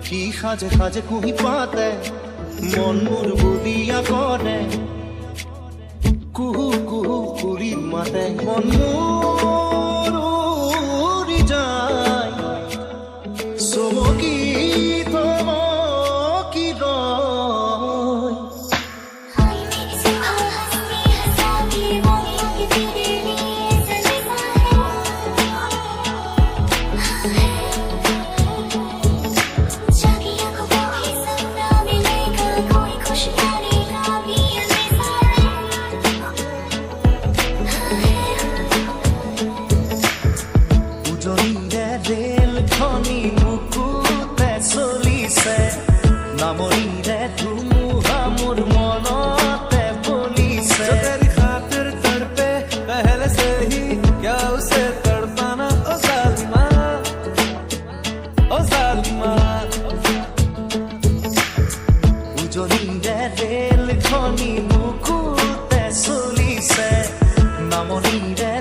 কি সাজে সাজে কুহি পাতে মন মোৰ বুদিয়া কৰে কুহু কুহু কুৰি মাতে মন মোৰ উৰি যায় চমকি থমকি ৰয় নামৰিৰে ধুমুহা মোৰ মনতে বলিছে तेरी खातिर तड़पे पहले से ही क्या उसे तड़पाना ओ जालिमा উজনিৰে ৰেল খনি মুকুতে চলিছে নামৰিৰে